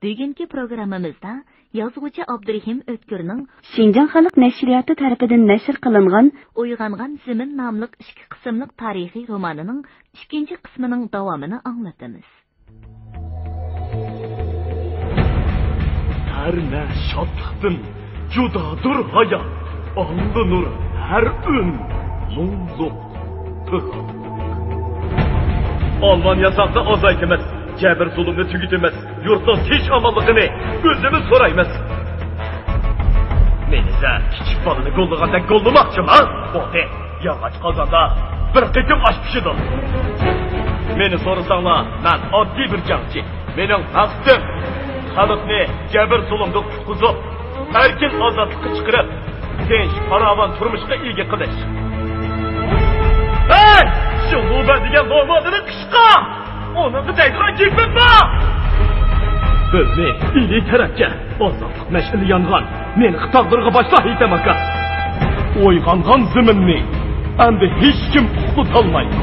Bugungi programmamizda yozuvchi Abdurahim O'tkirning Şinjan Xalq Nashriyati tarafidan nashr qilingan Uyg'ongan zimin nomli 2 qismli tarixiy romanining 2 qismining davomini anglatamiz. Tarna şadlıqdan judadır hayat, alınır her ün, mutluluk, tıkıl. Almanya sakta azaytımız, cebir zulümünü tügütümüz, yurtta hiç amallıqını özümüz sorayımız. Menize küçük balını gollığanda gollumakçım ha? O de, yağaç kazanda bir kıtım aş pişidim. Meni sorusanla, ben adli bir cangçı. Menin maqsadım, xalqni jabr zulümdün tutquzib, erkin azadlıqqa chiqarib, tinch, farovon turmushga ega qilish. Hey! Şu Luba degan nomodini qishqa! Onu qidaydigan gapimmi? Bizni ilik tarafga ozodlik mash'ili yongan, meni taqdirga boshqa aytamaka. O'yg'ongan ziminni endi hech kim tutolmaydi.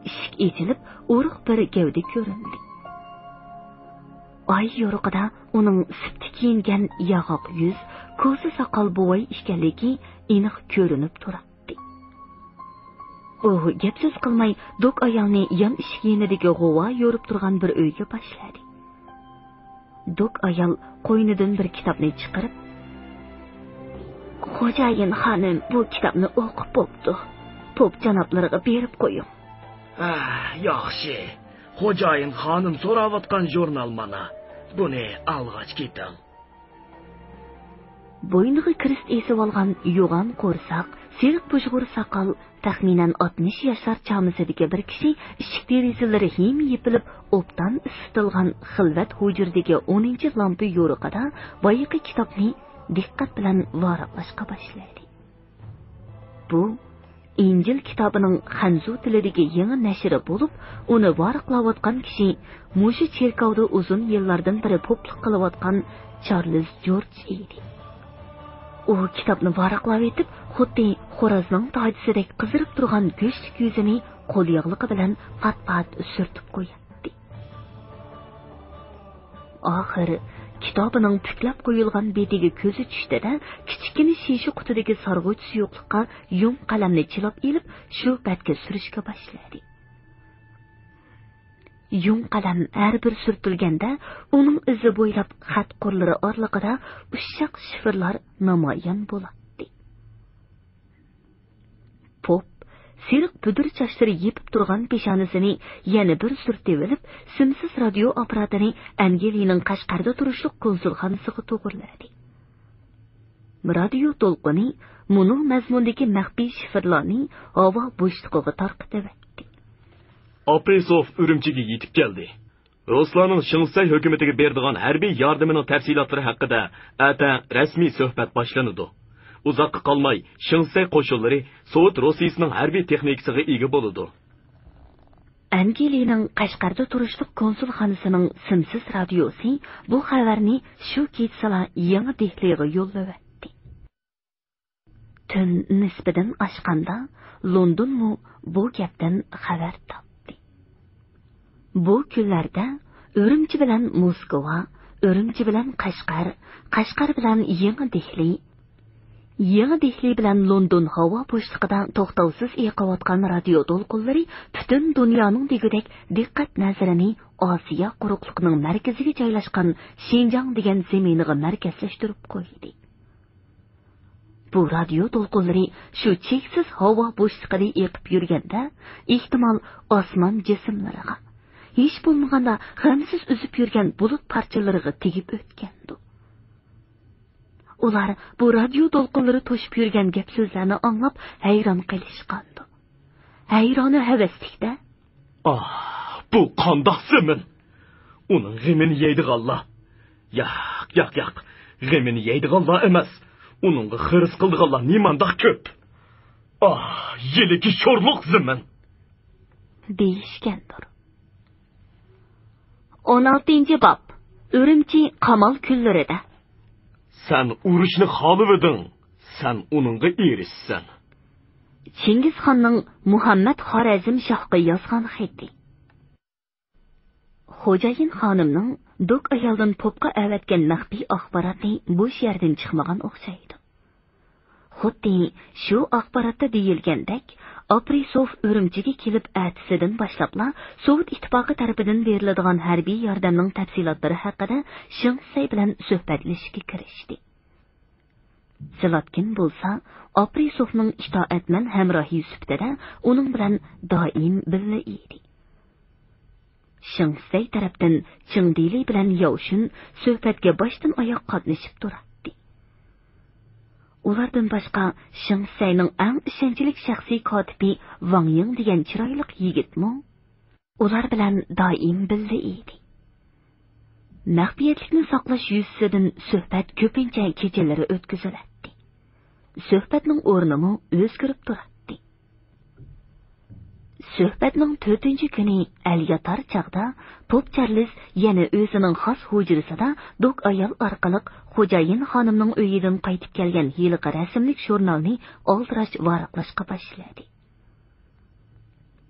Ishik echilib, o'riq bir gavda ko'rindi. Ay yo'riqida uning sipti kiyingan yog'oq yuz, ko'zi soqol bo'y ekanligi aniq ko'rinib turibdi. U gap so'z qilmay dok ayolni yon eshik yonidagi g'ova yo'rib turgan bir uyga boshladi. Dok ayol qo'ynidan bir kitobni chiqarib, "Xo'jayin xonim, bu kitobni o'qib bo'pti. Pop janoblariga berib qo'ying." Yaxshi. Xo'jayin xonim so'rayotgan jurnal mana. Buni alg'ach keting. Bo'yniga kirist esib olgan yo'g'on qo'rsoq, seriq bujg'ur soqol, taxminan 60 yoshlar chamisidagi bir kishi eshik derazalari him yepilib, obdan isitilgan xilvat hujurdagi 10-lampa yo'riqida boyiqi kitobni diqqat bilan varaqlashga boshladi. Bu İncil kitobining Xanzu tilidagi yangi nashri bo'lib, uni varaqlayotgan kishi mushu cherkovda uzun yillardan beri poplik qilayotgan Charles George edi. U kitobni varaqlab etib, xuddi xo'rozning tojisidek qizirib turgan go'shtlik yuzini qo'l yog'liqi bilan pat-pat surtib qo'yadi. Oxiri kitobining tiklab qo'yilgan betiga ko'zi tushdi-da, kichkina shisha qutidagi sarg'uch suyuqlikqa yung qalamni chilab elib, shu betga surishga boshladi. Yung qalam har bir surtilganda, uning izi bo'ylab xat qo'llari orlig'ida ushoq shifrlar namoyon bo'ladi. Pop seriq budur chochlari yepib turgan peshonasini yana bir surtib olib, simsiz radio apparatini Angelining Qashqarda turishliq konsulxonasiga to'g'riladi. Radio to'lqini muning mazmundagi maxfiy shifrlarning havo bo'shlig'iga tarqatib etdi. Apesov Urumchiga yetib keldi. Ruslarning Shinsay hukumatiga berdigan harbiy yordamining tafsilotlari haqida ata rasmiy suhbat boshlanadi. Uzoqqa qolmay Shinsay qo'shinlari Sovet Rossiyasining harbiy texnikasiga ega bo'ladi. Angelining Qashqarda turishliq konsulxonasining simsiz radiosi bu xabarni shu kechsala yangi Dehliga yo'lladi. Tun nisbidan oshganda Londonmu bu gapdan xabar topdi. Bu kunlarda Urumchi bilan Moskva, Urumchi bilan Qashqar, Qashqar bilan yangi Dehli, Yangi Dehli bilan London havo bo'shlig'idan to'xtovsiz yiqayotgan radio to'lqinlari butun dunyoning degudek diqqat nazarini Osiyo quruqligining markaziga joylashgan Xinjiang degan zaminiga markazlashtirib qo'ydi. Bu radio to'lqinlari shu cheksiz havo bo'shlig'ida yiqib yurganda, ehtimol osmon jismlariga, hech bo'lmaganda g'amsiz uzib yurgan bulut parchalariga tegib o'tgandi. Ular bu radio to'lqinlari to'shib yurgan gap so'zlarni anglab hayron qolishgandi. Hayroni havaslikda, bu qandoq zimin? Uning g'imini yeydiganlar. Yo'q. G'imini yeydiganlar emas. Uningga xiris qildiganlar nimandoq ko'p. Yeliki sho'rliq zimin. deyishgandir. 16-bob. Urumchi qamal kunlarida. Sen urushni xohlavding. sen onunğa erişsən. Chingizxonning Muhammad Xorazm shohga yozgan xati. Xo'jayin xonimning Dok ayoldan popqa avatgan maxfiy axboroti bu yerdan chiqmagan o'xshaydi. Xuddi shu axborotda deyilgandek, Aprisov Urumchiga kelib atisidan boshlabla Sovet ittifoqi tarafidan beriladigan harbiy yordamning tafsilotlari haqida Shinsay bilan suhbatlashishga kirishdi. Zlatkin bo'lsa, Aprisovning itoatman hamrohi sifatida uning bilan doim birga edi. Shinsay tarafdan Chingdili bilan Yovshin suhbatga boshdan oyoq qatnashib turadi. Ulardan boshqa Shinsayning eng ishonchli shaxsiy kotibi Wang Ying degan chiroyli yigitmi? Ular bilan doim birga edi. Maxfiyatlikni saqlash yuzasidan suhbat ko'pincha kechalari o'tkaziladi. Suhbatning o'rnimi o'zgarib turadi. Suhbatning 4-kuni al-yatar chaqda Pop Charles yana o'zining xos hujrasida Dok ayol orqali Xo'jayin xonimning uyidan qaytib kelgan yilqi rasmlik jurnalni oldirash varaqlashga boshladi.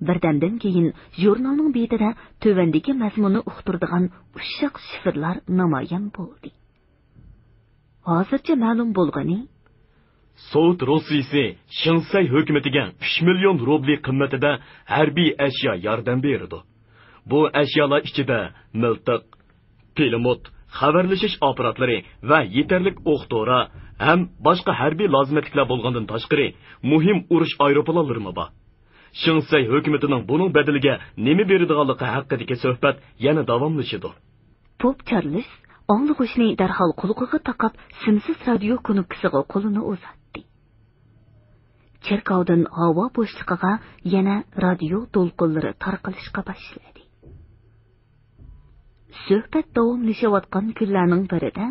Birdamdan keyin jurnalning betida tövandagi mazmunni uqtirdigan ushoq shifrlar namoyon bo'ldi. Hozircha ma'lum bo'lgani, Sovet Rossiyasi Shinsay hukumatiga 3 million rubl qimmatida harbiy ashyo yordam berdi. Bu ashyolar ichida miltiq, pulemyot, xabarlashish apparatlari va yetarlik o'q-to'ra ham boshqa harbiy lozimatliklar bo'lgandan tashqari muhim urush aeroplanlari bor. Shinsay hukumatining buning badaliga nima beradiganligi haqidagi suhbat yana davomlashadi. Pop Charles onglig'ishni darhol quloqiga taqab simsiz radio knopkasiga qo'lini uzatdi. Cherkovdan havo bo'shlig'iga yana radio to'lqinlari tarqalishga boshladi. Suhbat davomlashayotgan kunlarning birida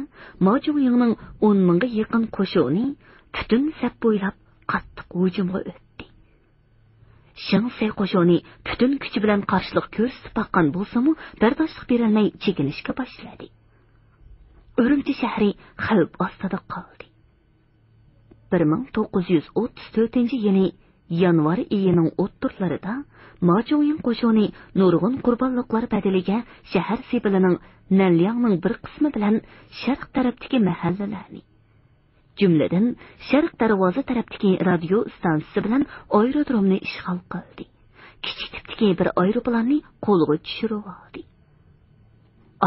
Mojuyingning 10 mingga yaqin qo'shini butun sap bo'ylab qattiq hujumga o'tdi. Shinsay qo'shini butun kuchi bilan qarshilik ko'rsatib baqqan bo'lsa-mu, bardoshlik berolmay chekinishga boshladi. Urumchi shahri xavf ostida qoldi. 1934-yili yanvar oyining o'ttirlarida Mojuying qo'shini nurg'un qurbonliklar badaliga shahar sebilining Nalyangning bir qismi bilan sharq tarafdagi mahallalarni, jumladan sharq darvoza tarafdagi radio stansiyasi bilan aerodromni ishg'ol qildi. Kichik tipdagi bir aeroplanni qo'lga tushirib oldi.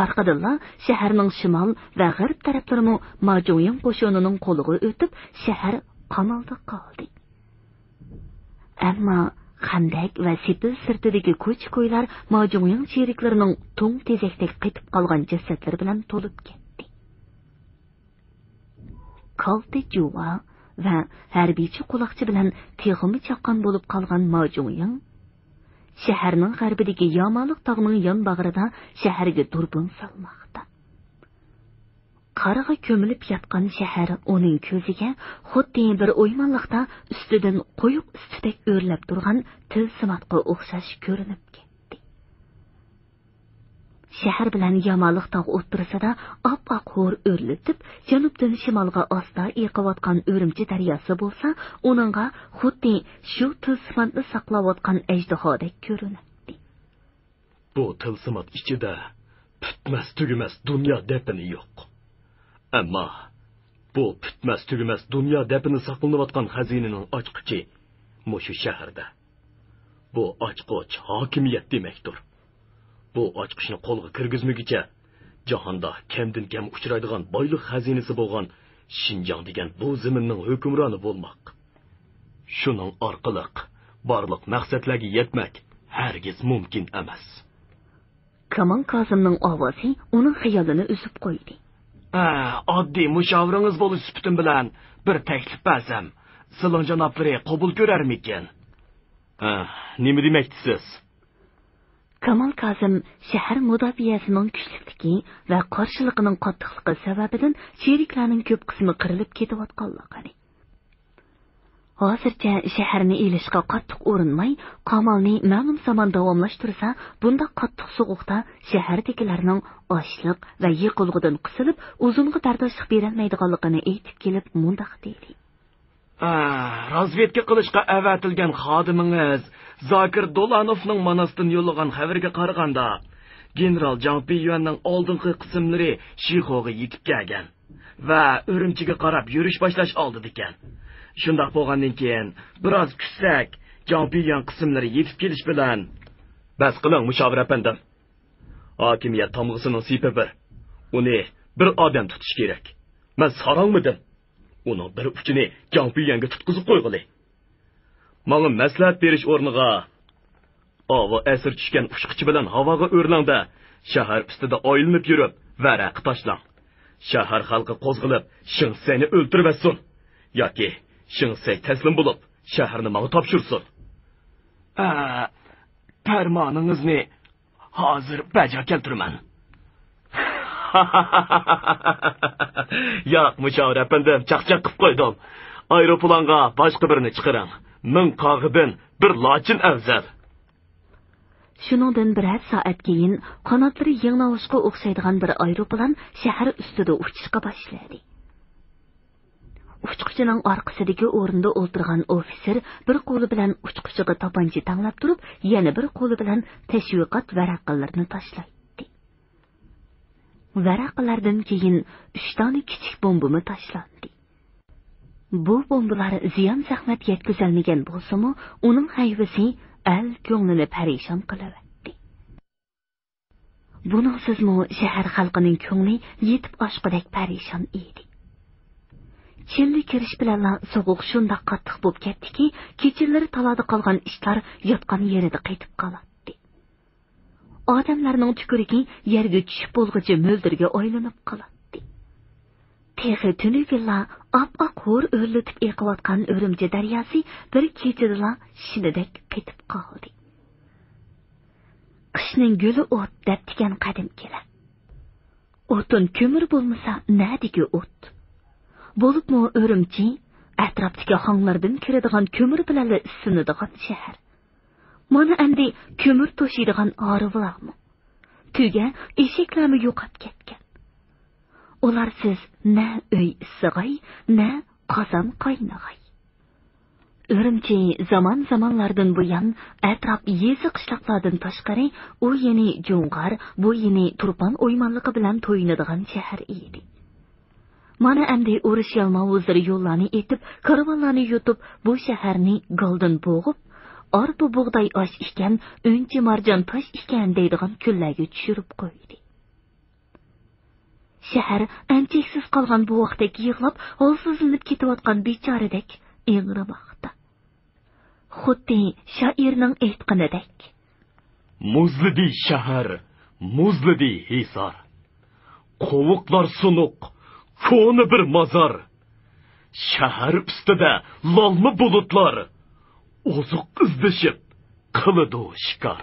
Arqadilla shaharning shimol va g'arb taraflarini Mojuying qo'shinining qo'liga o'tib, shahar qamalda qoldi. Ammo Xandak va Sepil sirtidagi ko'ch-ko'ylar Mojuying cheriklarining to'ng tezakdek qitib qolgan jasadlar bilan to'lib ketdi. Kalti Juva va harbiychi quloqchi bilan teg'imi chaqqan bo'lib qolgan Mojuying shaharning g'arbidagi Yomonliq tog'ining yon bag'rida shaharga durbun salmoqda. Qaraga ko'milib yotgan shahar uning ko'ziga xuddi bir o'ymonliqda ustidan qo'yuq ustidek o'rlab turgan tilsimatga o'xshash ko'rinib ketdi. Shahar bilan Yomonliq tog' o'ttirisida oppoq ho'r o'rlitib, janubdan shimolga osta eqiyotgan Urumchi daryosi bo'lsa, uningga xuddi shu tilsimatni saqlayotgan ajdahodek ko'rinadi. Bu tilsimat ichida bitmas tugumas dunyo depini yo'q. Ammo bu bitmas tugumas dunyo depini saqlanayotgan xazinaning ochqichi mushu shaharda. Bu ochqoch hokimiyat demakdir. Bu ochqishni qo'lga kirgizmagicha jahonda kamdan kam uchraydigan boylik xazinasi bo'lgan Xinjiang degan bu zaminning hukmroni bo'lmoq. Shuning orqali barliq maqsadlarga yetmak hargiz mumkin emas. Kamal Kazimning ovozi uning xayolini uzib qo'ydi. Oddiy mushaviringiz bo'lish sifatim bilan bir taklif bersam, Silon janoblari qabul ko'rarmikin? Nima demoqchisiz? Kamal Kazim shahar mudofaasining kuchliligi va qarshiligining qattiqligi sababidan sheriklarning ko'p qismi qirilib ketayotganligini. Hozircha shaharni elishga qattiq urinmay, qamalni ma'lum zamon davomlashtirsa, bunda qattiq sovuqda shahardagilarning ochliq va yiqilg'idan qisilib, uzunga bardoshlik berolmaydiganligini aytib kelib, mundaq deydi. Razvedka qilishga avatilgan xodimingiz Zakir Dolanovning Manasdan yo'llagan xabarga qaraganda, general Jang Piyuanning oldingi qismlari Shixoga yetib kelgan va Urumchiga qarab yurish boshlash oldi ekan. Shundoq bo'lgandan keyin biroz kutsak, Jang Piyuan qismlari yetib kelish bilan bas qiling mushavir apandim. Hokimiyat tomg'isining sepabi. Uni bir odam tutish kerak. Men so'rolmadim. Uning bir uchini Jang Piyuanga tutqizib qo'yg'ili. Menga maslahat berish o'rniga ava asir tushgan ushqichi bilan havoga o'rlangda shahar ustida oylinib yurib varaq tashlang. Shahar xalqi qo'zg'ilib Shingsayni o'ltirmasin yoki Shingsay taslim bo'lib shaharni menga topshirsin. Farmoningizni hozir bajo keltiraman. Yo'q, mushavir apandim, chaqchaq qilib qo'ydim. Aeroplanga boshqa birini chiqaring. Ming qog'idan bir lochin afzal. Shuningdan biror soat keyin qanotlari yangnavushga o'xshaydigan bir aeroplan shahar ustida uchishga boshladi. Uchquchining orqasidagi o'rinda o'tirgan ofitser bir qo'li bilan uchquchiga tapancha tanglab turib, yana bir qo'li bilan tashviqot varaqalarini tashlaydi. Varaqalardan keyin 3 dona kichik bombani tashlandi. Bu bombalar ziyon zahmat yetkazilmagan bo'lsa-mu, uning hayvisi al ko'nglini parishon qilaverdi. Buningizmi shahar xalqining ko'ngli yetib oshqidek parishon edi. Chilli kirish bilan so'g'uq shunday qattiq bo'lib ketdiki, kechalari talada qolgan ishlar yotgan yerida qaytib qoladi. Odamlarning tukurigi yerga tushib bo'lguncha mo'ldirga aylanib qoladi. Texi tunugilla ap-aq ho'r o'rlatib eqiyotgan Urumchi daryosi bir kechada shinidek qetib qoldi. Qishning guli o't deb degan qadim kelar. O'tin ko'mir bo'lmasa, nadiki o't. Bo'libmi Urumchi atrofdagi xonlardan kiradigan ko'mir bilan isinadigan shahar. Mana endi ko'mir to'shiydigan orilarmi? Tuga eshiklarni yo'qotib ketgan. Ularsiz na uy isig'ay, na qozon qaynag'ay. Urumchi zamonlardan buyon atrof yezi qishloqlardan tashqari u yeni Jo'ng'ar, bu yeni Turpan o'ymonligi bilan to'yinadigan shahar edi. Mana endi urush yalmavuzlari yo'llarni etib, karvonlarni yutib, bu shaharni goldan bo'g'ib, arpa bug'doy osh ekan, unchi marjon tosh ekan deydigan kunlarga tushirib qo'ydi. Shahar anchaksiz qolgan bu vaqtdagi yig'lab, holsizlanib ketayotgan bechoradek ing'iramoqda. Xuddi shoirning aytganidek. Muzlidi shahar, muzlidi hisar. Qovuqlar sunuq, ko'ni bir mazar. Shahar ustida lolma bulutlar ozuq izdashib qiladi shikar.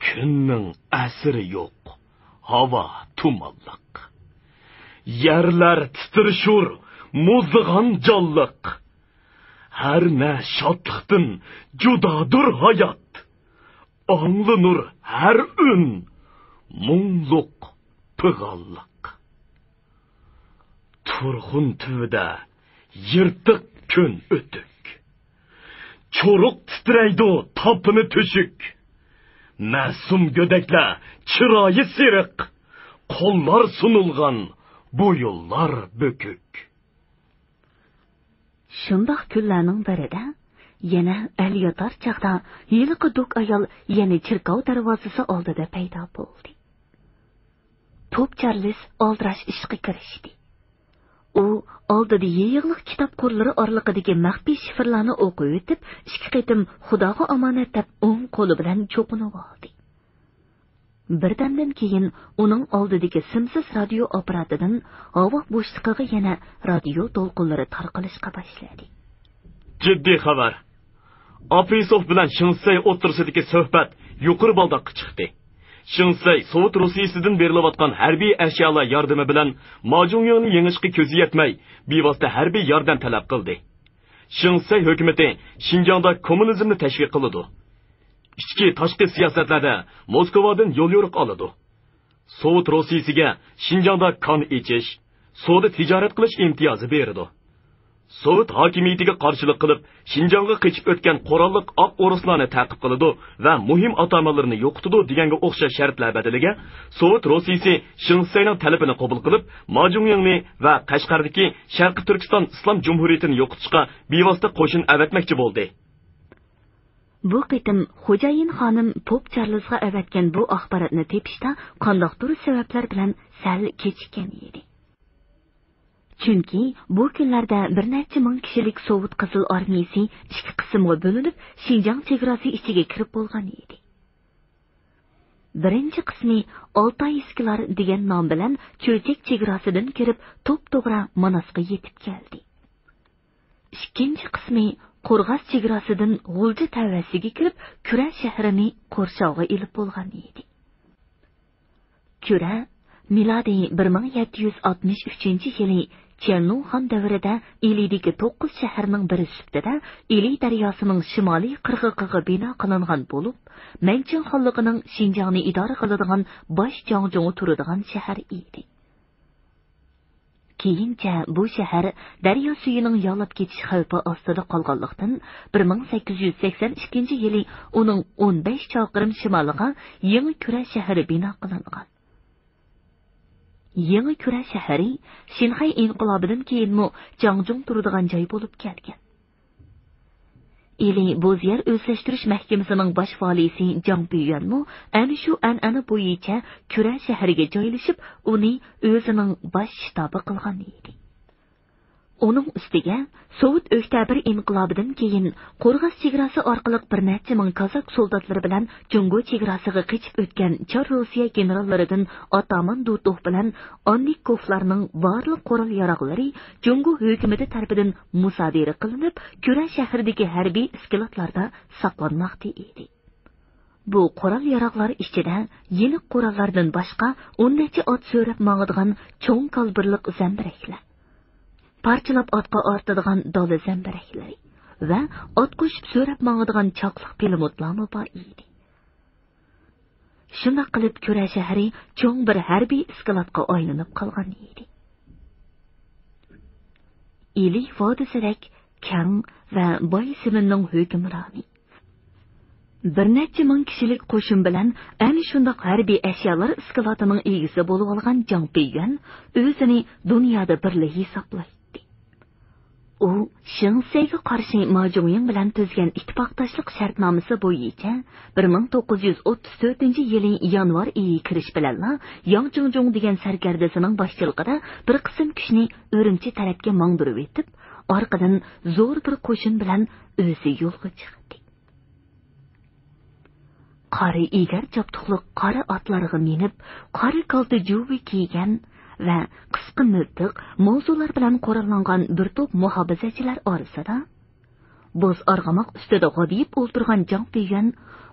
Kunning asri yo'q. Hava tumanliq. Yerlar titrishur, muzg'an jonliq. Har na shodlikdan judodur hayot. Anglinur har un, mungluq, pig'alliq. Turg'un tuvida yirtiq kun o'tik. Cho'ruq titraydi topini to'shik. Masum go'daklar chiroyi seriq, qo'llar sunulgan, bo'yinlar bukuk. Shundoq kunlarning birida yana aliyotar chaqda yiliqi do'q ayol yana chirkov darvozasi oldida paydo bo'ldi. Top Charles oldirash ishga kirishdi. U oldida yig'liq kitob qo'llari oraliqidagi maxfiy shifrlarni o'qib o'tib, ikki qitim Xudoga omonat deb o'ng qo'li bilan cho'qinib oldi. Birdamdan keyin uning oldidagi simsiz radio apparatidan havo bo'shligiga yana radio to'lqinlari tarqalishga boshladi. Jiddiy xabar. Apisov bilan Shingsay o'tirsidagi suhbat yuqori baldoqqa chiqdi. Shingsay Sovet Rusiyasidan berilayotgan harbiy ashyolar yordami bilan Majungyongni yengishga ko'zi yetmay, bevosita harbiy yordam talab qildi. Shingsay hukumati Xinjiangda kommunizmni tashviq qiladi. Ichki tashqi siyosatlarda Moskvadan yo'l yo'riq oladi. Sovet Rusiyasiga Xinjiangda kon ichish, savdo tijorat qilish imtiyozi berdi. Sovet hokimiyatiga qarshilik qilib, Xinjiangga qochib o'tgan qurolliq oq o'rislarni ta'qib qiladi va muhim atamalarni yo'qotadi deganga o'xshash shartlar badaliga Sovet Rossiyasi Shinsayning talabini qabul qilib, Majungyangni va Qashqardagi Sharqiy Turkiston Islom Jumhuriyatini yo'qotishga bevosita qo'shin avatmoqchi bo'ldi. Bu qitim Xo'jayin xonim Pop Charlesga avatgan bu axborotni tepishda qandoqdir sabablar bilan sal kechikkan edi. Chunki bu kunlarda bir necha ming kishilik Sovet Qizil armiyasi ikki qismga bo'linib, Xinjiang chegarasi ichiga kirib bo'lgan edi. Birinchi qismi Altayskilar degan nom bilan Cho'chak chegarasidan kirib, to'p-to'g'ri Manasga yetib keldi. Ikkinchi qismi Qo'rg'as chegarasidan G'ulji tavasiga kirib, Kura shahrini qo'rshovga ilib bo'lgan edi. Kura milodiy 1763-yili Chernu xon davrida Ilidagi 9 shaharning biri sifatida Ili daryosining shimoliy qirg'og'iga bino qilingan bo'lib, Manchun xonligining Xinjiangni idora qiladigan bosh jongjungi turadigan shahar edi. Keyincha bu shahar daryo suyining yolib ketish xavfi ostida qolganlikdan 1882-yili uning 15 chaqirim shimoliga Yangi Kura shahri bino qilingan. Yangi Kura shahri Shinxay inqilobidan keyinmi Jangjung turadigan joy bo'lib kelgan. Ili Bo'zyer o'zlashtirish mahkamasining bosh valisi Jang Buyuanmu ana shu an'ana bo'yicha Kura shahriga joylashib, uni o'zining bosh shtabi qilgan edi. Uning ustiga Sovet Oktyabr inqilobidan keyin Qo'rg'as chegarasi orqali bir necha ming kozak soldatlari bilan Jungo chegarasiga qochib o'tgan Chor Rossiya generallaridan Ataman Dutov bilan Onnikovlarning barliq qurol yaroqlari Jungo hukumati tarafidan musodara qilinib, Kura shahridagi harbiy iskilotlarda saqlanmoqda edi. Bu qurol yaroqlar ichida yeni qurollardan boshqa 10 necha ot so'rab mang'adigan cho'ng kalbirliq zambiraklar, parchalab otqa ortadigan doli zambiraklari va ot qo'shib so'rab mang'adigan chaqliq pilimotlarmi bor edi. Shunday qilib Kura shahri cho'ng bir harbiy iskilotga aylanib qolgan edi. Ili vodisidek kang va boy siminning hukmroni bir necha ming kishilik qo'shin bilan ana shunday harbiy ashyolar iskilotining egisi bo'lib olgan Jang Buyuan o'zini dunyoda birli hisoblaydi. U Shinsayga qarshi Majungyang bilan tuzgan ittifoqdoshlik shartnomasi bo'yicha 1934-yili yanvar oyi kirish bilan Yang Jungjung degan sarkardasining boshchiligida bir qism kuchni Urumchi tarafga mangdirib etib, orqadan zo'r bir qo'shin bilan o'zi yo'lga chiqdi. Qari egar choptuqliq qora otlarga minib, qora kalta juvi kiygan va qisqa miltiq mavzular bilan qurollangan bir to'p muhofazachilar orasida bo'z arg'amoq ustida g'odiyib o'ltirgan Jang Buyuan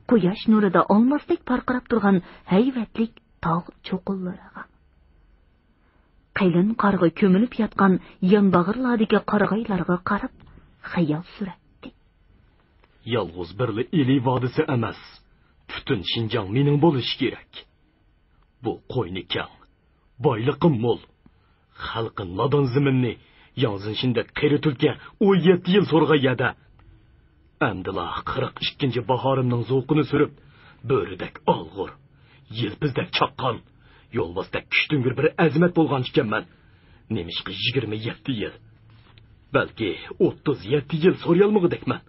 quyosh nurida olmosdek parqirab turgan hayvatlik tog' cho'qinlariga, qaylin qarg'a ko'milib yotgan yonbag'irlardagi qarag'aylarga qarab xayol suratdi. Yolg'iz birli Ili vodisi emas, butun Xinjiang mening bo'lishi kerak. Bu qo'yni kang, boyliqim mo'l, xalqin nodon ziminni yozishinde qiritulga 17 yil so'rg'ayada. Amdila 42 bahorimning zo'qini surib, bo'ridek olg'ur, yelpizdek chaqqan, yo'lbosdek kuchtingir bir azimat bo'lgan ekanman. Nemishqi 27 yil, balki 37 yil so'rayolmag'idekman.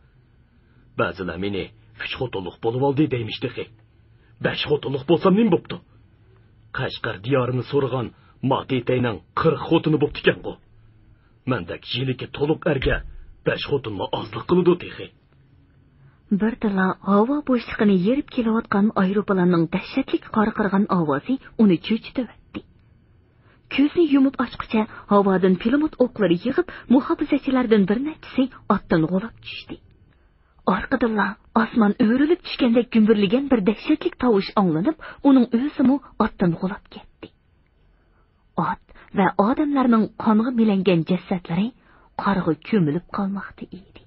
Ba'zilar meni 3 xotinlik bo'lib oldi deymishdi. 5 xotinlik bo'lsam nim bo'pti? Qashqar diyorini so'rgan Matitayning 40 xotini bo'pti ekan-ku. Mendak yiliki to'liq erga 5 xotinni ozlik qiladi texi. Birtala havo bo'shlig'ini yerib kelayotgan aeroplanning dahshatli qarqirgan ovozi uni cho'chitibdi. Ko'zni yumib ochqicha havodan pilimot o'qlari yig'ib, muhofazachilardan bir nechasi otdan g'olab tushdi. Orqadan osmon o'rilib tushgandek gumburlagan bir dahshatli tovush anglanib, uning o'zimi otdan g'olab ketdi. Ot va odamlarning qonga milangan jasadlari qorga ko'milib qolmoqda edi.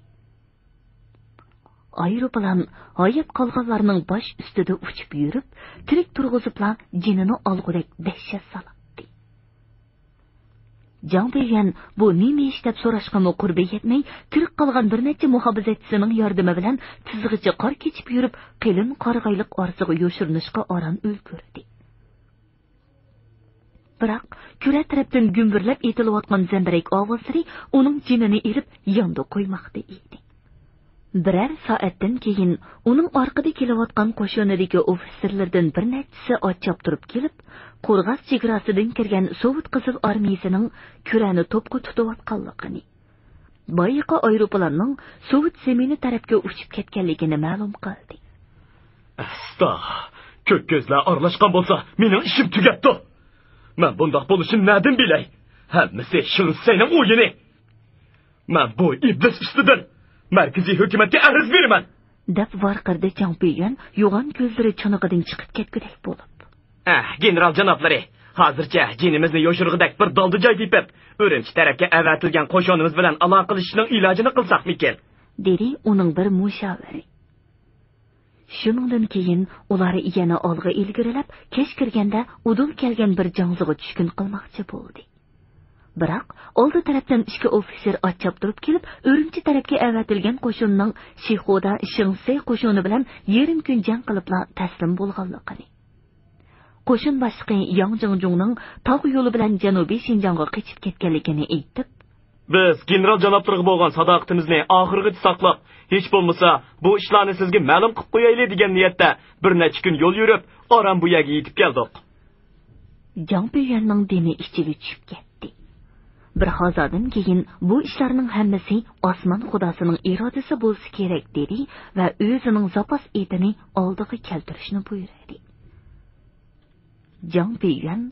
Aeroplan hayot qolganlarning bosh ustida uchib yurib, tirik turg'izibla jinini olg'udek dahshat soldi. Jang Beyyan bu nima ish deb so'rashga qurbi yetmay, tirik qolgan bir necha muhobbizatchisining yordami bilan tizg'icha qor kechib yurib, qilin qarg'ayliq orsiga yo'shirinishga oran ulgurdi. Biroq kura tarafdan gumburlab etilayotgan zambarak ovozlari uning jinini erib yonda qo'ymoqda edi. Birer soatdan keyin uning orqada kelayotgan qo'shinidagi ofitserlardan bir nechasi ochib turib kelib, qo'rg'as chegarasidan kirgan Sovet qizil armiyasining kurani to'pga tutayotganligini, boyiqa aeroplanning Sovet zemini tarafga uchib ketganligini ma'lum qildi. Asta, ko'k ko'zlar aralashgan bo'lsa, mening ishim tugatdi. Men bundoq bo'lishini nadim bilay. Hammasi Shinsayning o'yini. Men bu iblis ustidan markaziy hukumatga arz beraman, deb varqirdi Jang Beyyan yo'g'on ko'zlari chiniqidan chiqib ketgudek bo'lib. General janoblari, hozircha jinimizni yo'shirg'idak bir doldi joy tepib, Urumchi tarafga avatilgan qo'shinimiz bilan aloqa qilishning ilojini qilsakmikin, dedi uning bir mushaviri. Shuningdan keyin ular yana olg'a ilgirilab, kech kirganda udul kelgan bir jangziga tushkun qilmoqchi bo'ldi. Biroq oldi tarafdan ikki ofitser ochib turib kelib, Urumchi tarafga avatilgan qo'shinning Shixoda Shinsay qo'shini bilan yarim kun jang qilibla taslim bo'lganligini, qo'shin boshlig'i Yang Jingjungning tog' yo'li bilan janubiy Shinjongga qochib ketganligini aytib, biz general janoblariga bo'lgan sadoqatimizni oxirigacha saqlab, hech bo'lmasa bu ishlarni sizga ma'lum qilib qo'yaylik degan niyatda bir necha kun yo'l yurib, oram bu yerga yetib keldik. Jang Beyyanning demi ichiga tushib ketdi. Bir hozirdan keyin bu ishlarning hammasi osmon xudosining irodasi bo'lsa kerak dedi va o'zining zapas etini oldiga keltirishni buyurdi. Jang Beyyan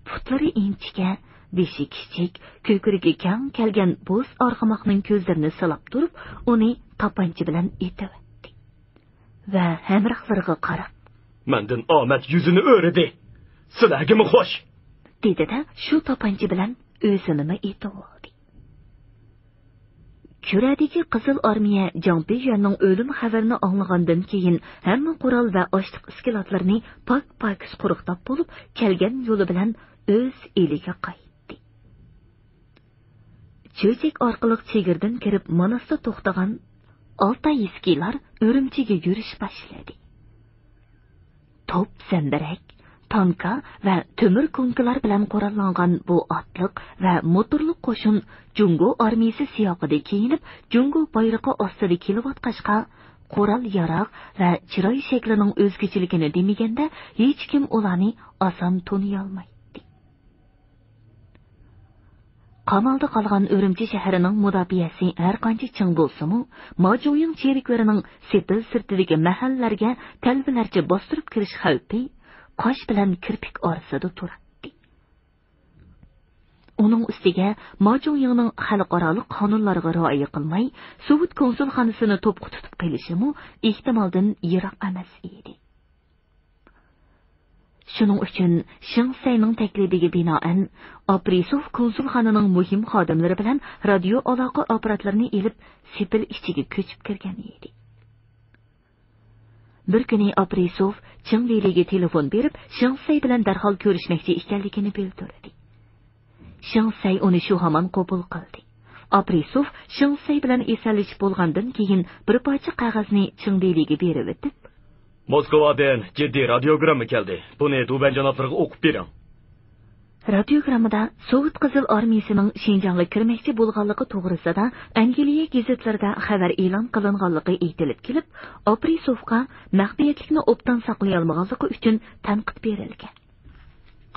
putlari inchga, beshi kichik, ko'kriga kang kelgan bo'z arg'amoqning ko'zlarini silab turib, uni tapancha bilan etibdi va hamrohlariga qarab, "Mendan omad yuzini o'ridi. Sizlarga xo'sh", dedi-da, shu tapancha bilan o'zini etib oldi. Kuradagi qizil armiya Jang Beyyanning o'lim xabarini anglagandan keyin hamma qurol va ochliq iskilotlarni pak quruqtab bo'lib, kelgan yo'li bilan o'z eliga qaytdi. Cho'chak orqali chegirdan kirib, Manasda to'xtagan Altayskilar Urumchiga yurish boshladi. Top zambarak, tanka va temir konkilar bilan qurollangan bu otliq va motorli qo'shin Jungo armiyasi siyoqida kiyinib, Jungo bayrog'i ostida kelayotganda qurol yarog' va chiroy shaklining o'zgachiligini demaganda hech kim ularni oson toniy olmaydi. Qamalda qolgan Urumchi shahrining mudofaasi har qancha ching bo'lsa-mu, Majuying cheriklarining sepil sirtidagi mahallalarga talvalarcha bostirib kirish xavfi qosh bilan kirpik orasida turadi. Uning ustiga Majuyingning xalqaro qonunlariga rioya qilmay, Sovet konsulxonasini to'pqa tutib qilishi-mu ehtimoldan yiroq emas edi. Shuning uchun Shinsayning taklifiga binoan Aprisov konsulxonaning muhim xodimlari bilan radio aloqa apparatlarini elib sepil ichiga ko'chib kirgan edi. Bir kuni Aprisov Chingliga telefon berib, Shinsay bilan darhol ko'rishmoqchi ekanligini bildirdi. Shinsay uni shu hamon qabul qildi. Aprisov Shinsay bilan esalashib bo'lgandan keyin bir parcha qog'ozni Chingliga berib o'tib, Moskvadan jiddiy radiogramma keldi. Buni Duban janoblariga o'qib bering. Radiogrammada Sovet qizil armiyasining Shinjongga kirmoqchi bo'lganligi to'g'risida Angliya gazetlarida xabar e'lon qilinganligi aytilib kelib, Aprisovga maxfiyatlikni obdan saqlay olmaganligi uchun tanqid berilgan.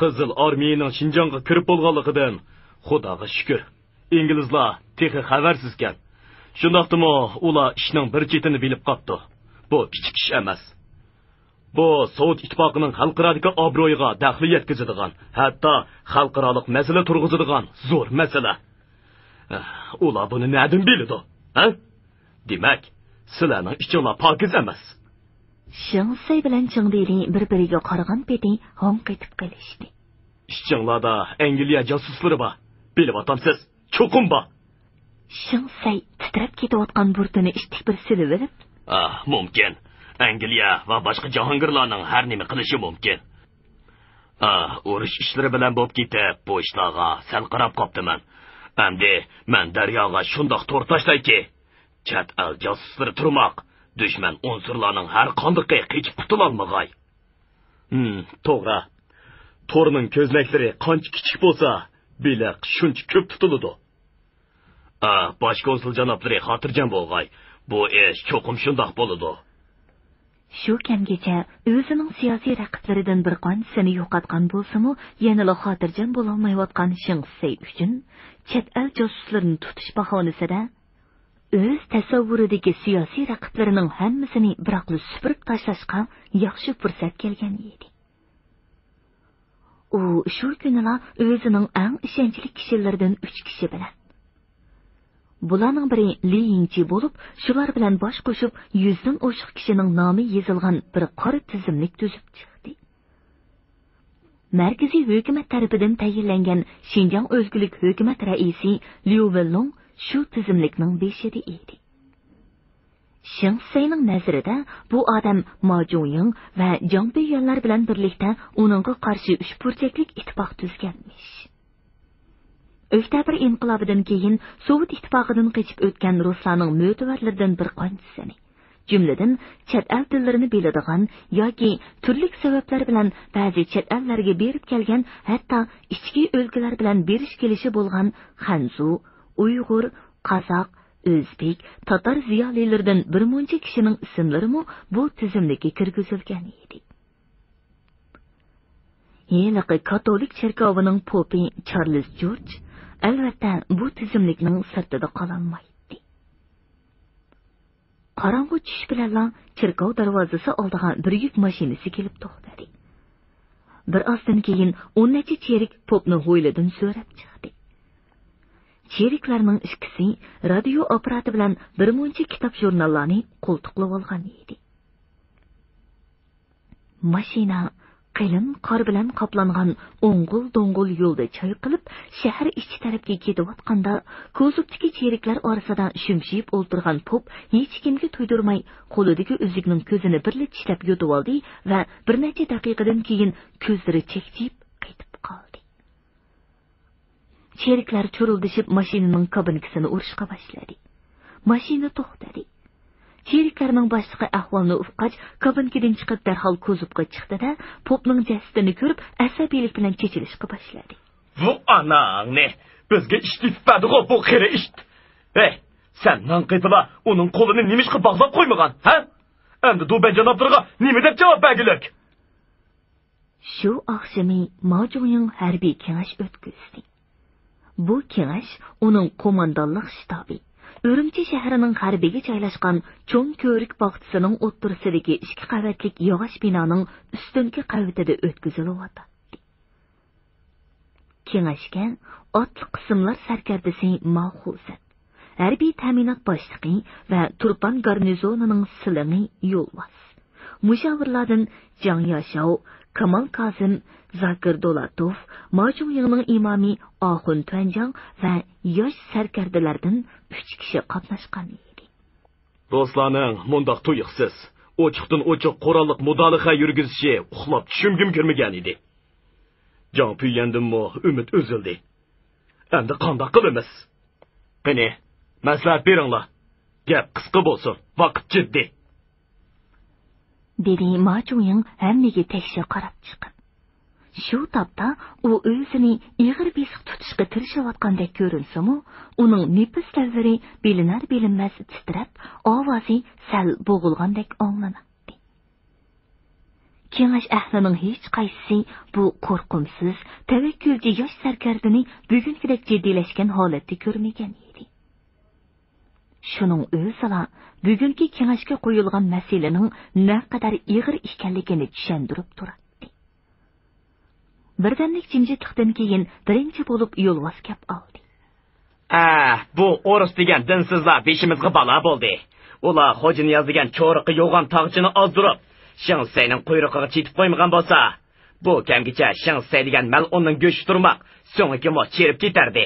Qizil armiyaning Shinjongga kirib bo'lganligidan Xudoga shukr. Inglizlar texi xabarsizkan. Shundaqdimi, ular ishning bir chetini bilib qopti. Bu kichik ish emas. Bu Sovet ittifoqining xalqarodagi obro'yiga daxli yetkazadigan, hatto xalqaroliq masala turg'izadigan zo'r masala. Ular buni neden biladi? Ha? Demak, sizlarning ichinglar pokiz emas. Shinsay bilan Chingdeli bir-biriga qaragan peti hong ketib qolishdi. Ishinglarda Angliya josuslari bor. Bilib otamsiz, cho'qim bor. Shinsay titrab ketayotgan burtini ishtik bir silib olib, mumkin. Angliya va boshqa jahongirlarning har nima qilishi mumkin. Urush ishlari bilan bo'lib ketib, bu ishlarga sal qarab qoptiman. Endi men daryoga shundoq to'r tashlayki, chet el josuslari turmoq, dushman unsurlarning har qanday qechib qutula olmag'ay. To'g'ri. To'rning ko'zlaklari qancha kichik bo'lsa, biliq shuncha ko'p tutiladi. Bosh konsul janoblari xotirjam bo'lg'ay. Bu ish cho'qim shundoq bo'ladi. Shu kamgacha o'zining siyosiy raqiblaridan bir qanchisini yo'qotgan bo'lsa-mu, yana xotirjam bo'la olmayotgan Shingsey uchun chet el josuslarini tutish bahonasida o'z tasavvuridagi siyosiy raqiblarining hammasini biroqli supurib tashlashga yaxshi fursat kelgan edi. U shu kunila o'zining eng ishonchli kishilaridan 3 kishi bilan bularning biri Li Yingchi bo'lib, shular bilan bosh qo'shib 100 dan oshiq kishining nomi yozilgan bir qora tizimlik tuzib chiqdi. Markaziy hukumat tarafidan tayinlangan Xinjiang o'zgulik hukumat raisi Liu Wenlong shu tizimlikning beshida edi. Shingseyning nazarida bu odam Ma Zhongying va Jiang Biyuanlar bilan birlikda uningga qarshi uch burchaklik ittifoq tuzganmish. Oktyabr inqilobidan keyin Sovet ittifoqidan qochib o'tgan ruslarning mo'tavarlaridan bir qanchisini, jumladan chet el tillarini biladigan yoki turli sabablar bilan ba'zi chet ellarga berib kelgan, hatto ichki o'lkalar bilan berish kelishi bo'lgan Hanzu, Uyg'ur, Qozoq, O'zbek, Tatar ziyolilaridan bir muncha kishining ismlarimi bu tizimlikka kirgizilgan edi. Yeniqi katolik cherkovining popi Charles George albatta bu tizimlikning sirtida qololmaydi. Qorong'u tush bilan cherkov darvozasi oldiga bir yuk mashinasi kelib to'xtadi. Bir ozdan keyin 10 necha cherik popni ho'yladan so'rab chiqdi. Cheriklarning ikkisi radio apparati bilan bir muncha kitob jurnallarni qo'ltiqlab olgan edi. Mashina qalin qor bilan qoplangan o'ng'il-do'ng'il yo'lda chayqilib, shahar ichi tarafga ketayotganda, ko'zubdagi cheriklar orasida shumshib o'ltirgan pop hech kimga to'ydirmay, qo'lidagi uzukning ko'zini birla tishlab yutib oldi va bir necha daqiqadan keyin ko'zlari chekchib qaytib qoldi. Cheriklar cho'rildishib mashinaning kabinkasini urishga boshladi. Mashina to'xtadi. Cheriklarning boshqa ahvolni ufqach, kabinkadan chiqib darhol ko'zubga chiqdi-da, popning jasadini ko'rib, asabiylik bilan chechilishga boshladi. Bu anangni bizga ishtifadigo bu qira ish. Sen nanqitila uning qo'lini nimishqa bog'lab qo'ymagan, ha? Endi Duban janoblariga nima deb javob bergilik? Shu oqshimi Ma Zhongying harbiy kengash o'tkazdi. Bu kengash uning qo'mondonlik shtabi Urumchi shahrining g'arbiga joylashgan cho'ng ko'rik bog'chisining o'ttirisidagi 2 qavatlik yog'och binoning ustunki qavatida o'tkazilyapti. Kengashga otliq qismlar sarkardasi Mahuzat, harbiy ta'minot boshlig'i va Turpan garnizonining silingi yo'lbos, mushavirlardan Jiang Yashao, Kamal Kazim, Zakir Dolatov, Ma Zhongyingning imomi Ahun Tuanjang va yosh sarkardalardan 3 kishi qatnashgan edi. Ruslarning mundoq tuyuqsiz, ochiqdan ochiq qurolliq mudolaa yurgizishi uxlab tushimgim kirmagan edi. Jiang Biyuandinmi umid uzildi. Endi qanday qilamiz? Qani, maslahat beringlar. Gap qisqa bo'lsin, vaqt jiddiy. Dedi Ma Zhongying hammaga tekshir qarab chiqib. Shu topda u o'zini ig'ir besiq tutishga tirishayotgandek ko'rinsa-mu, uning nefis taziri bilinar-bilinmas titrab, ovozi sal bo'g'ilgandek anglanadi. Kengash ahlining hech qaysisi bu qo'rqimsiz, tavakkulchi yosh sarkardani bugungidek jiddiylashgan holatda ko'rmagan edi. Shuning o'zila bugungi kengashga qo'yilgan masalaning naqadar ig'ir ekanligini tushuntirib turadi. Birdamlik jimjitlikdan keyin birinchi bo'lib yo'lvoz gap oldi. Bu o'ris degan dinsizlar beshimizga balo bo'ldi. Ular Xo'janiyoz degan cho'riqi yo'g'on tog'chini ozdirib, Shingseyning quyruqiga chetib qo'ymagan bo'lsa, bu kamgacha Shingsey degan mal'unning go'shti turmoq, so'ngiga mo cherib ketardi.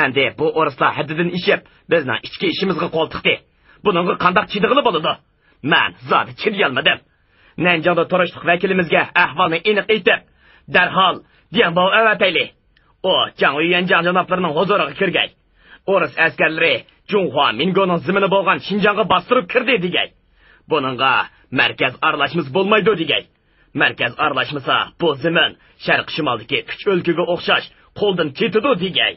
Endi bu o'rislar haddidan ishib, bizning ichki ishimizga qo'l tiqdi. Buningga qanday chidig'ili bo'ladi? Men zodi chidayolmadim. Nanjongda turishliq vakilimizga ahvolni aniq aytib, darhol Dianbao avatayli. O Jiang Yuanjiang janoblarining huzuriga kirgay. O'ris askarlari Junhua Mingoning zimini bo'lgan Xinjiangga bostirib kirdi degay. Buningga markaz aralashmasi bo'lmaydi degay. Markaz aralashmasa bu zimin sharq shimoldagi 3 o'lkaga o'xshash qo'ldan ketadi degay.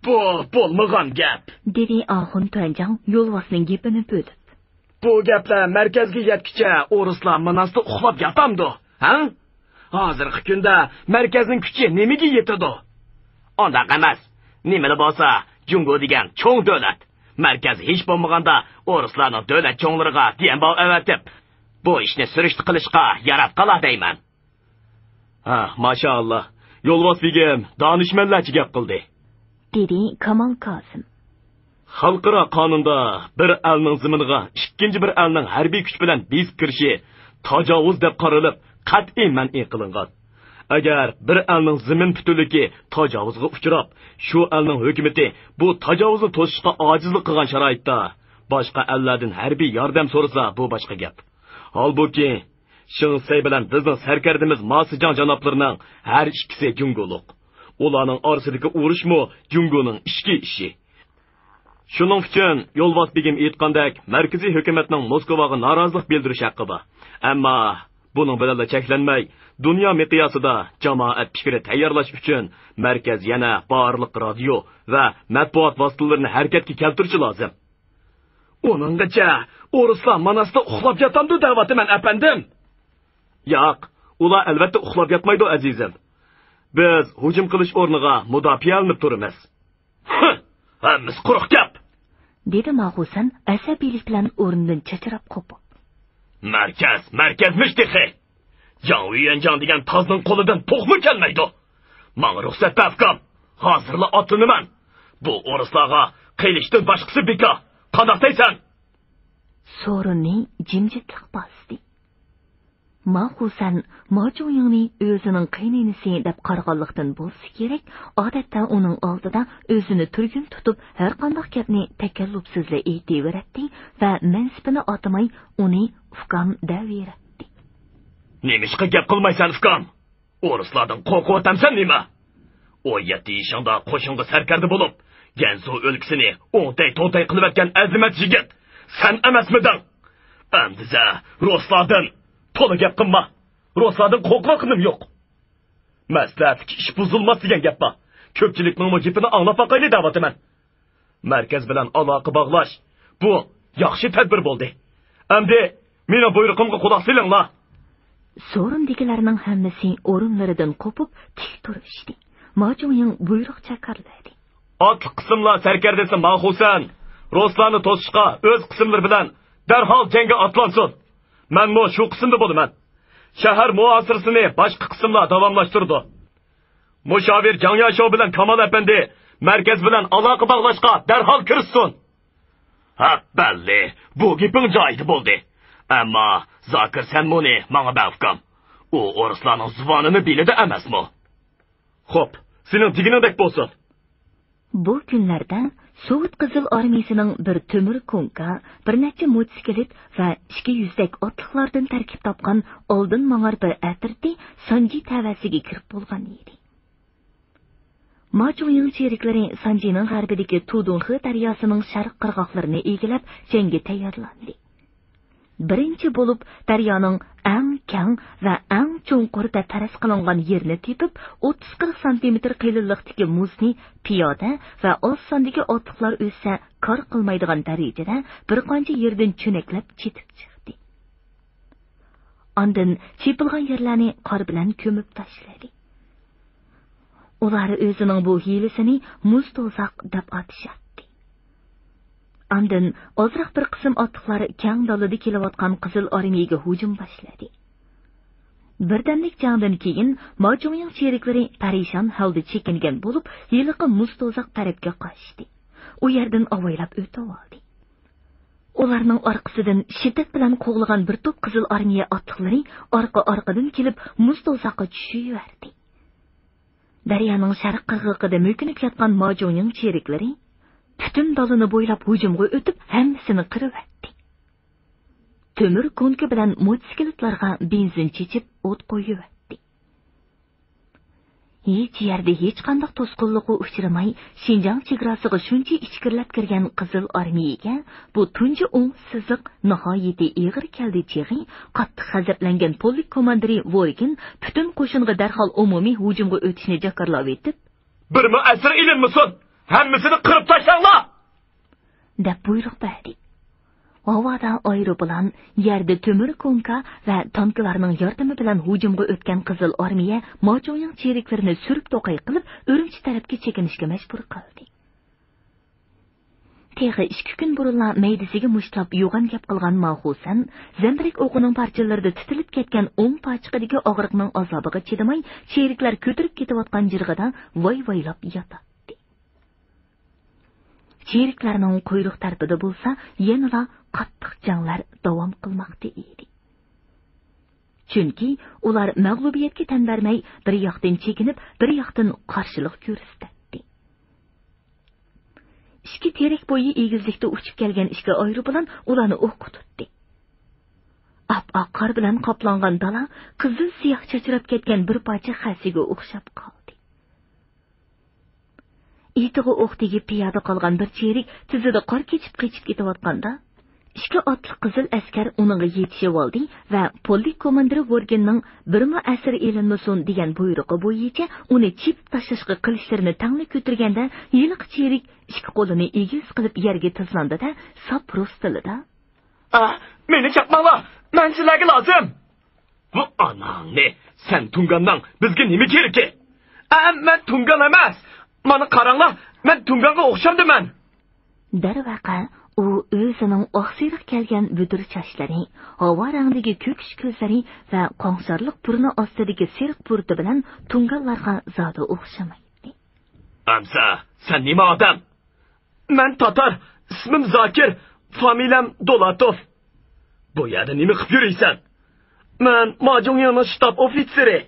Bu bo'lmagan gap, dedi Ahun Tuanjang yo'lbosning gapini bo'lib. Bu gaplar markazga yetkicha o'rislar manasda uxlab yotamdi, ha? Hozirgi kunda markazning kuchi nimaga yetadi? Undaq emas. Nimada bo'lsa, Jungo degan cho'ng davlat. Markaz hech bo'lmaganda o'rislarning davlat cho'nglariga Dianbao avatib, bu ishni surishti qilishga yarab qolar deyman. Ha, mashallah. Yo'lbos begim donishmandlarcha gap qildi, dedi Kamal Qosim. Xalqaro qonunda bir elning ziminiga ikkinchi bir elning harbiy kuch bilan besib kirishi tajovuz deb qaralib, qat'iy man'iy qilingan. Agar bir elning zimin butunligi tajovuzga uchrab, shu elning hukumati bu tajovuzni to'sishga ojizlik qilgan sharoitda boshqa ellardan harbiy yordam so'rasa, bu boshqa gap. Holbuki, Shinsay bilan bizning sarkardimiz Masijang janoblarining har ikkisi Jungoluq. Ularning orasidagi urushmi Jungoning ichki ishi. Shuning uchun Yo'lbos begim aytgandek, markaziy hukumatning Moskvaga norozilik bildirish haqqi bor. Ammo buning bilan cheklanmay, dunyo miqyosida jamoat fikri tayyorlash uchun markaz yana barliq radio va matbuot vositalarini harakatga keltirishi lozim. Uninggacha o'rislar manasda uxlab yotamdi da'vatiman apandim. Yo'q, ular albatta uxlab yotmaydi azizim. Biz hujum qilish o'rniga mudofaa qilinib turamiz. Hammasi quruq gap, dedi Mag'usan asabiylik bilan o'rnidan chachirab qopib. Markazmish dexe. Jiang Yuanjiang degan tozning qo'lidan to'qmi kelmaydi. Menga ruxsat tafkam. Hozirla otlanaman. Bu o'rislarga qilishdan boshqasi beka. Qanday deysan? So'rinning jimjitlik bosdi. Mag'usan Mojuyingni o'zining qiynanisi deb qarg'anlikdan bo'lsa kerak, odatda uning oldida o'zini turgun tutib, har qanday gapni takallufsizla aytaveradi va mansibini otamay uni ufqam daveradi. Nemishqa gap qilmaysan ufqam? O'rislardan qo'rqib o'tamsan nima? O 7 yoshingda qo'shinga sarkarda bo'lib, Gansu o'lkasini o'ntay-to'ntay qilib o'tgan azimat yigit, sen emasmiding? Amdiza Ruslardan to'la gap qilma. Ruslardan qo'rqmoqim yo'q. Maslahatki ish buzilmas degan gap bor. Ko'pchilikning gapini anglab boqayli da'vatiman. Markaz bilan aloqa bog'lash bu yaxshi tadbir bo'ldi. Endi meni buyruqimga quloq solinglar. So'rindikilarning hammasi o'rinlaridan qo'pib tik turishdi. Mojuying buyruq chakarladi. Ot qismlar sarkardasi Mag'usan Ruslarni to'sishga o'z qismlari bilan darhol jangga otlansin. Men mo shu qismda bo'laman. Shahar muasirasini boshqa qismlar davomlashtirdi. Mushavir Jiang Yashov bilan Kamal apandi markaz bilan aloqa bog'lashga darhol kirishsin. Ha, balli, bu gaping joyida bo'ldi. Ammo Zokir sen meni menga bafkam. U o'rislarning zuvonini biladi emasmi? Xo'p, sening deganingdek bo'lsin. Bu kunlarda Sovet Qizil armiyasining bir temir konka, bir necha motosiklet va 200 dak otliqlardan tarkib topgan oldin mangar bir atirdi Sanji tavasiga kirib bo'lgan edi. Mojuying cheriklari Sanjining g'arbidagi Tudunxi daryosining sharq qirg'oqlarini egilib, jangga tayyorlandi. Birinchi bo'lib daryoning eng keng va eng cho'nqurda taras qilingan yerni tepib, 30-40 sm qilinlikdagi muzni piyoda va oz sondagi otliqlar o'ssa kor qilmaydigan darajada bir qancha yerdan cho'naklab chetib chiqdi. Ondan chepilgan yerlarni qor bilan ko'mib tashladi. Ular o'zining bu hiylasini muz to'zaq deb atishadi. Ondan ozroq bir qism otliqlar keng dalada kelayotgan Qizil armiyaga hujum boshladi. Birdamlik jangdan keyin Mojuying cheriklari parishon holda chekingan bo'lib, yiliqi muz to'zaq tarafga qochdi. U yerdan avaylab o'tib oldi. Ularning orqasidan shiddat bilan qo'g'lagan bir to'p Qizil armiya otliqlari orqa-orqadan kelib muz to'zaqqa tushaverdi. Daryoning sharq qirg'og'ida mo'kinib yotgan Mojuying cheriklari butun dalini bo'ylab hujumga o'tib, hammasini qirib o'tdi. Temir konka bilan motosikletlarga benzin chechib, o't qo'yib o'tdi. Hech yerda hech qanday to'sqinlikqa uchramay, Xinjiang chegarasiga shuncha ichkirlab kirgan Qizil armiyaga bu tunji o'ngsizlik nihoyatda ig'ir keldi chig'i, qattiq g'azablangan polk komandiri Vorkin butun qo'shinga darhol umumiy hujumga o'tishni jakarlab etib, "Birmi asr ilinmisin? Hammasini qirib tashlanglar!" deb buyruq berdi. Havada aeroplan, yerda temir konka va tanklarning yordami bilan hujumga o'tgan Qizil armiya Mochoying cheriklarini surib to'qay qilib, Urumchi tarafga chekinishga majbur qildi. Teg'i 2 kun burunla maydisiga mushtlab yo'g'an gap qilgan Mahusan, zambirik o'qining parchalarida titilib ketgan o'ng pachiqidagi og'riqning azobiga chidamay, cheriklar ko'tirib ketayotgan jirg'ida voy-voylab yotdi. Cheriklarning quyruq tarafida bo'lsa, yanada qattiq janglar davom qilmoqda edi. Chunki ular mag'lubiyatga tan bermay, bir yoqdan chekinib, bir yoqdan qarshilik ko'rsatdi. Ikki terak bo'yi egizlikda uchib kelgan ikki aeroplan ularni o'qqa tutdi. Ap-oq qor bilan qoplangan dala qizil siyoh chachirab ketgan bir parcha xasiga o'xshab qoldi. Itiga o'q tegib piyoda qolgan bir cherik tizida qor kechib ketayotganda, ikki otli qizil askar uningga yetishib oldi va polk komandiri Vorgenning "Birma asr elinmasin" degan buyrug'i bo'yicha uni chip tashlashga qilishlarini tanglab ko'tirganda, yiliq cherik ikki qo'lini egiz qilib yerga tizlandi-da, sop rus tilida: "Meni chaqmanglar, men sizlarga lozim." "Bu anangni, sen Tungandan bizga nima kerak? Men Tungan emas. Mana qaranglar, men Tunganga o'xshamdiman." Darvaqa u o'zining oqsiriq kelgan budur chochlari, havo rangdagi ko'kish ko'zlari va qo'ng'sarliq burni ostidagi siriq burdi bilan tunganlarga zoda o'xshamaydi. "Amsa, sen nima odam?" "Men Tatar, ismim Zokir, familiyam Dolatov." "Bu yerda nima qilib yuraysan?" "Men Mojoyingning shtab ofitseri."